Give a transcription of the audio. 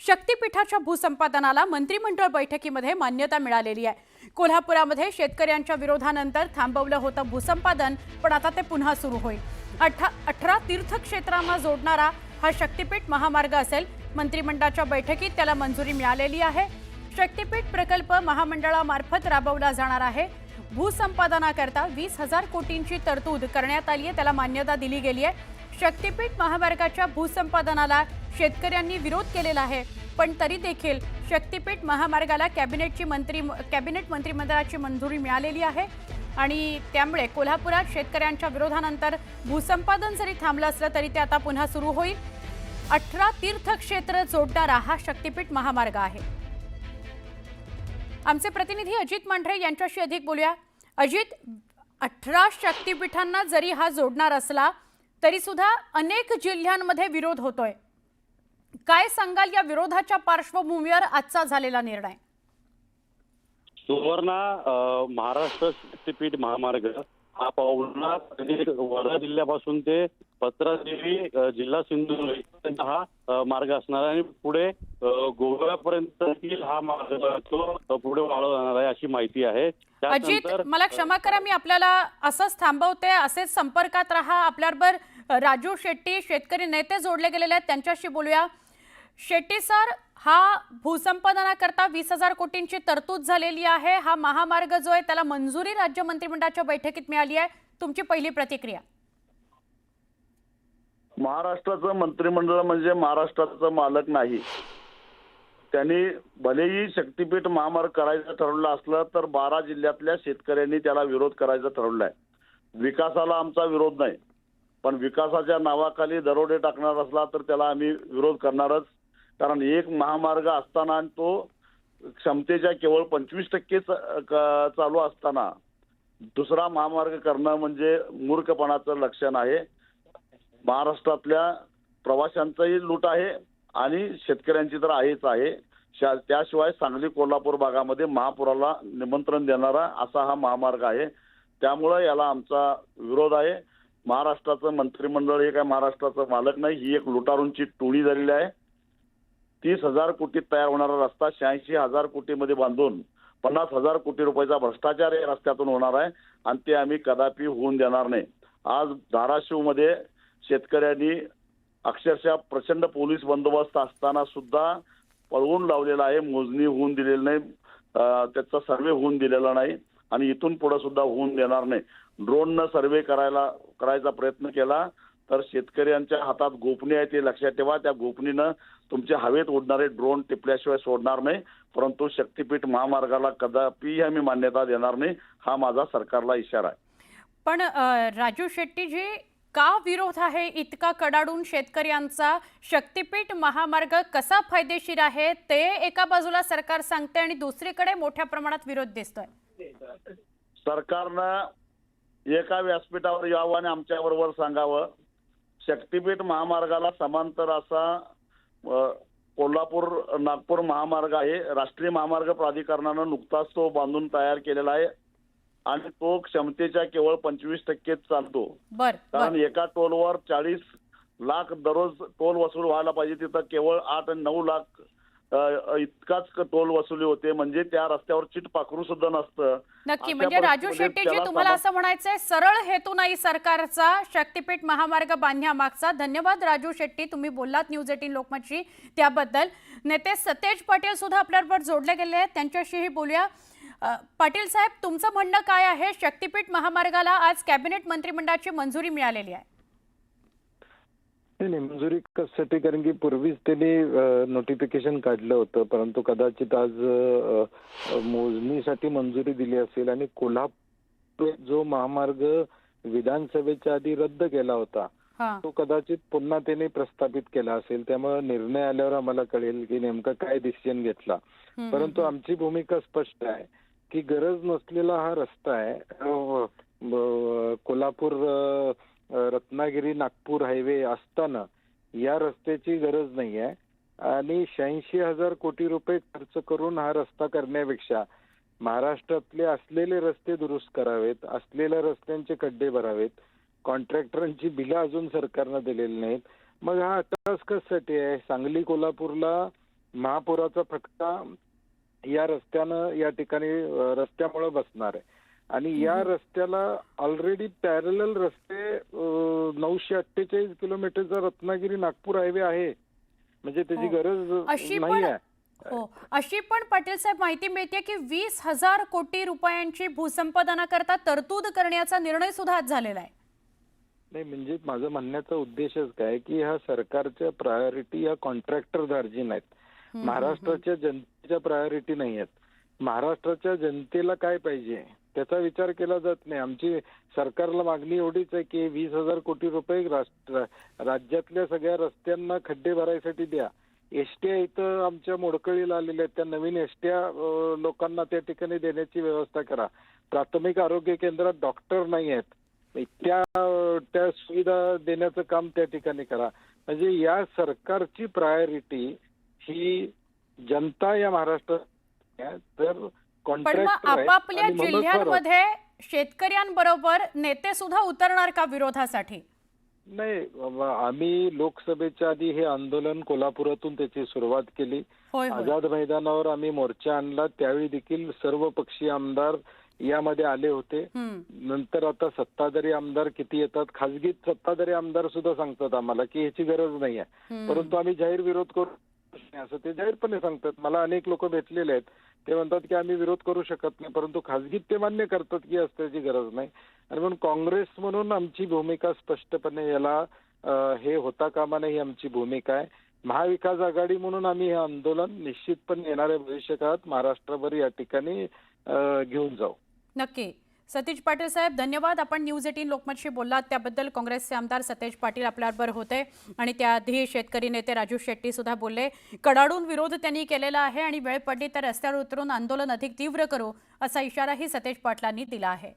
शक्तीपीठाच्या भूसंपादनाला मंत्रिमंडळ बैठकीमध्ये मान्यता मिळालेली आहे। कोल्हापुरामध्ये शेतकऱ्यांच्या विरोधानंतर थांबवलं होतं भूसंपादन, पण आता ते पुन्हा सुरू होईल। 18 तीर्थक्षेत्रांना जोडणारा हा शक्तीपीठ महामार्ग असेल। मंत्रिमंडळाच्या बैठकीत त्याला मंजुरी मिळालेली आहे। शक्तीपीठ प्रकल्प महामंडळामार्फत राबवला जाणार आहे। भूसंपादनाकरता 20,000 कोटींची तरतूद करण्यात आली आहे, त्याला मान्यता दिली गेली आहे। शक्तीपीठ महामार्गाच्या भूसंपादनाला शेतकऱ्यांनी विरोध केलेला आहे, पण तरी देखील शक्तीपीठ महामार्गाला कॅबिनेट मंत्रिमंडळाची मंजुरी मिळालेली आहे आणि त्यामुळे कोल्हापुरात शेतकऱ्यांच्या विरोधानंतर भूसंपादन जरी थांबलं असलं तरी ते आता पुन्हा सुरू होईल। 18 तीर्थक्षेत्र जोडणारा हा शक्तीपीठ महामार्ग आहे। आमचे प्रतिनिधी अजित मांढरे यांच्याशी अधिक बोलूया। अजित, 18 शक्तीपीठांना जरी हा जोडणार असला तरी सुद्धा अनेक जिल्ह्यांमध्ये विरोध होतोय, काय सांगाल या विरोधाच्या पार्श्वभूमीवर आजचा झालेला निर्णय? सुवर्णा, महाराष्ट्र शक्तीपीठ महामार्ग हा पावला वर्धा जिल्ह्यापासून ते पत्रादेवी जिल्हा सिंधुदुर्ग हा मार्ग असणार आहे आणि पुढे गोव्यापर्यंत हा मार्ग तो पुढे वाढवला जाणार आहे अशी माहिती आहे। अजित, मला क्षमा करा, मी आपल्याला असंच थांबवते, असेच संपर्कात रहा। आपल्याबरोबर राजू शेट्टी शेतकरी नेते जोडले गेलेले आहेत, त्यांच्याशी बोलूया। शेट्टी सर, हा भूसंपादनाकरता 20,000 कोटींची तरतूद झालेली आहे। हा महामार्ग जो आहे त्याला मंजुरी राज्य मंत्रिमंडळाच्या बैठकीत मिळाली आहे, तुमची पहिली प्रतिक्रिया? महाराष्ट्राचं मंत्रिमंडळ म्हणजे महाराष्ट्राचं मालक नाही। त्यांनी भलेही शक्तीपीठ महामार्ग करायचं ठरवलं असलं तर 12 जिल्ह्यातल्या शेतकऱ्यांनी त्याला विरोध करायचा ठरवलाय। विकासाला आमचा विरोध नाही, पण विकासाच्या नावाखाली दरोडे टाकणार असला तर त्याला आम्ही विरोध करणारच। कारण एक महामार्ग असताना तो क्षमतेच्या केवळ 25% चालू असताना दुसरा महामार्ग करणं म्हणजे मूर्खपणाचं लक्षण आहे। महाराष्ट्रातल्या प्रवाशांचाही लूट आहे आणि शेतकऱ्यांची तर आहेच आहे। त्याशिवाय सांगली कोल्हापूर भागामध्ये महापुराला निमंत्रण देणारा असा हा महामार्ग आहे, त्यामुळे याला आमचा विरोध आहे। महाराष्ट्राचं मंत्रिमंडळ हे काय महाराष्ट्राचं मालक नाही, ही एक लुटारूंची टोळी झालेली आहे। 30,000 कोटीत तयार होणारा रस्ता 86,000 कोटीमध्ये बांधून 50,000 कोटी रुपयाचा भ्रष्टाचार या रस्त्यातून होणार आहे आणि ते आम्ही कदापि होऊन देणार नाही। आज धाराशिवमध्ये शेतकऱ्यांनी अक्षरशः प्रचंड पोलीस बंदोबस्त असताना सुद्धा पळवून लावलेला आहे, मोजणी होऊन दिलेली नाही, त्याचा सर्वे होऊन दिलेला नाही आणि इथून पुढे सुद्धा होऊन देणार नाही। ड्रोननं सर्वे करायचा प्रयत्न केला तर शेतकऱ्यांच्या हातात गोपनी आहे ते लक्षात ठेवा। त्या गोपनीनं तुमच्या हवेत उडणारे ड्रोन टिपल्याशिवाय सोडणार नाही, परंतु शक्तीपीठ महामार्गाला कदापि आम्ही मान्यता देणार नाही, हा माझा सरकारला इशारा आहे। पण राजू शेट्टीजी, का विरोध आहे इतका कडाडून शेतकऱ्यांचा? शक्तीपीठ महामार्ग कसा फायदेशीर आहे ते एका बाजूला सरकार सांगते आणि दुसरीकडे मोठ्या प्रमाणात विरोध दिसतोय। सरकारनं एका व्यासपीठावर यावं आणि आमच्याबरोबर सांगावं। शक्तीपीठ महामार्गाला समांतर असा कोल्हापूर नागपूर महामार्ग आहे। राष्ट्रीय महामार्ग प्राधिकरणानं नुकताच तो बांधून तयार केलेला आहे आणि तो क्षमतेच्या केवळ 25% चालतो। कारण एका टोलवर 40 लाख दररोज टोल वसूल व्हायला पाहिजे, तिथं केवळ 8 आणि 9 लाख इतकाच टोल वसुली होते, म्हणजे त्या रस्त्यावर चिट पाखरू सुद्धा नसतं। नक्की, म्हणजे राजू शेट्टीजी, तुम्हाला असं म्हणायचंय सरळ हेतू नाही सरकारचा शक्तीपीठ महामार्ग बांधण्यामागचा। धन्यवाद राजू शेट्टी, तुम्ही बोललात न्यूज 18 लोकमतशी त्याबद्दल। नेते सतेज पाटील सुद्धा आपल्याबरोबर जोडले गेले आहेत, त्यांच्याशीही बोलूया। पाटील साहेब, तुमचं म्हणणं काय आहे? शक्तीपीठ महामार्गाला आज कॅबिनेट मंत्रिमंडळाची मंजुरी मिळालेली आहे। नाही, मंजुरी कशासाठी? कारण की पूर्वीच त्यांनी नोटिफिकेशन काढलं होतं, परंतु कदाचित आज मोजणीसाठी मंजुरी दिली असेल आणि कोल्हापूर जो महामार्ग विधानसभेच्या आधी रद्द केला होता तो कदाचित पुन्हा त्यांनी प्रस्थापित केला असेल, त्यामुळे निर्णय आल्यावर आम्हाला कळेल की नेमका काय डिसिजन घेतला। परंतु आमची भूमिका स्पष्ट आहे की गरज नसलेला हा रस्ता आहे। कोल्हापूर रत्नागिरी नागपूर हायवे असताना या रस्त्याची गरज नाही आहे आणि 86,000 कोटी रुपये खर्च करून हा रस्ता करण्यापेक्षा महाराष्ट्रातले असलेले रस्ते दुरुस्त करावेत, असलेल्या रस्त्यांचे खड्डे भरावेत, कॉन्ट्रॅक्टरांची बिलं अजून सरकारनं दिलेली नाहीत। मग हा अट्टाहास कशासाठी आहे? सांगली कोल्हापूरला महापुराचा फटका या रस्त्यानं या ठिकाणी रस्त्यामुळे बसणार आहे आणि या रस्त्याला ऑलरेडी पॅरलल रस्ते 948 किलोमीटरचा रत्नागिरी नागपूर हायवे आहे, म्हणजे त्याची गरज नाही आहे. हो, अशी पण पाटील साहेब माहिती मिळते की 20,000 कोटी रुपयांची भूसंपादनाकरता तरतूद करण्याचा निर्णय सुद्धा आज झालेला आहे. नाही, म्हणजे माझं म्हणण्याचा उद्देशच काय की ह्या सरकारच्या प्रायोरिटी या कॉन्ट्रॅक्टर दार्जिन आहेत, महाराष्ट्राच्या जनतेच्या प्रायोरिटी नाही आहेत. महाराष्ट्राच्या जनतेला काय पाहिजे त्याचा विचार केला जात नाही. आमची सरकारला मागणी एवढीच आहे की 20,000 कोटी रुपये राज्यातल्या सगळ्या रस्त्यांना खड्डे भरायसाठी द्या. एसट्या इथं आमच्या मोडकळीला आलेल्या आहेत, त्या नवीन एसट्या लोकांना त्या ठिकाणी देण्याची व्यवस्था करा. प्राथमिक आरोग्य केंद्रात डॉक्टर नाही आहेत, त्या सुविधा देण्याचं काम त्या ठिकाणी करा. म्हणजे या सरकारची प्रायोरिटी ही जनता या महाराष्ट्रात तर पण मग आपापल्या जिल्ह्यांमध्ये शेतकऱ्यांबरोबर नेते सुद्धा उतरणार का विरोधासाठी? नाही, आम्ही लोकसभेच्या आधी हे आंदोलन कोल्हापुरातून त्याची सुरुवात केली. आझाद मैदानावर आम्ही मोर्चा आणला, त्यावेळी देखील सर्व पक्षीय आमदार यामध्ये आले होते. नंतर आता सत्ताधारी आमदार किती येतात, खासगी सत्ताधारी आमदार सुद्धा सांगतात आम्हाला की ह्याची गरज नाही आहे, परंतु आम्ही जाहीर विरोध करू असं ते जाहीरपणे सांगतात. मला अनेक लोक भेटलेले आहेत, ते म्हणतात की आम्ही विरोध करू शकत नाही, परंतु खासगीत ते मान्य करतात की असल्याची गरज नाही. आणि म्हणून काँग्रेस म्हणून आमची भूमिका स्पष्टपणे याला हे होता कामा नये ही आमची भूमिका आहे. महाविकास आघाडी म्हणून आम्ही हे आंदोलन निश्चितपणे येणाऱ्या भविष्यकाळात महाराष्ट्रभर या ठिकाणी घेऊन जाऊ. नक्की. सतीश पाटील साहेब, धन्यवाद. आपण न्यूज 18 लोकमतशी बोललात त्याबद्दल. काँग्रेसचे आमदार सतेज पाटील आपल्याबरोबर होते आणि त्याआधी शेतकरी नेते राजू शेट्टी सुद्धा बोलले. कडाडून विरोध त्यांनी केलेला आहे आणि वेळ पडली तर रस्त्यावर उतरून आंदोलन अधिक तीव्र करू असा इशाराही सतेज पाटलांनी दिला आहे.